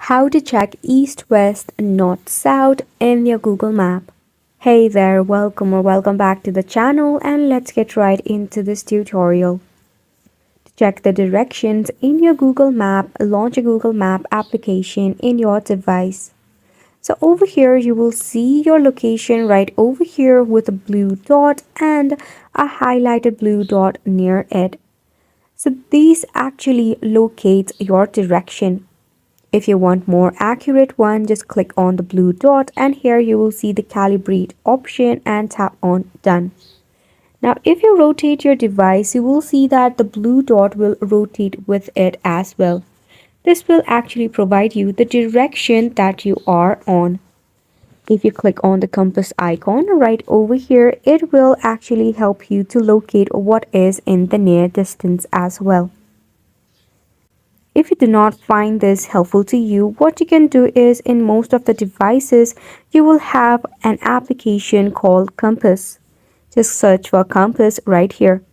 How to check east, west, north, south in your Google map. Hey there, welcome back to the channel, and let's get right into this tutorial. To check the directions in your Google map, launch a Google Map application in your device. So over here you will see your location right over here with a blue dot and a highlighted blue dot near it. So these actually locate your direction. If you want more accurate one, just click on the blue dot and here you will see the calibrate option and tap on done. Now if you rotate your device, you will see that the blue dot will rotate with it as well. This will actually provide you the direction that you are on. If you click on the compass icon right over here, it will actually help you to locate what is in the near distance as well. If you do not find this helpful to you, what you can do is in most of the devices, you will have an application called Compass. Just search for Compass right here.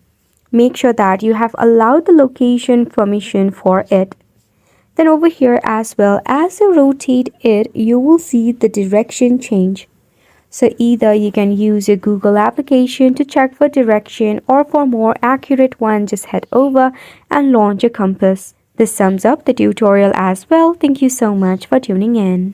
Make sure that you have allowed the location permission for it. Then over here as well, as you rotate it, you will see the direction change. So either you can use your Google application to check for direction, or for more accurate one, just head over and launch a compass. This sums up the tutorial as well. Thank you so much for tuning in.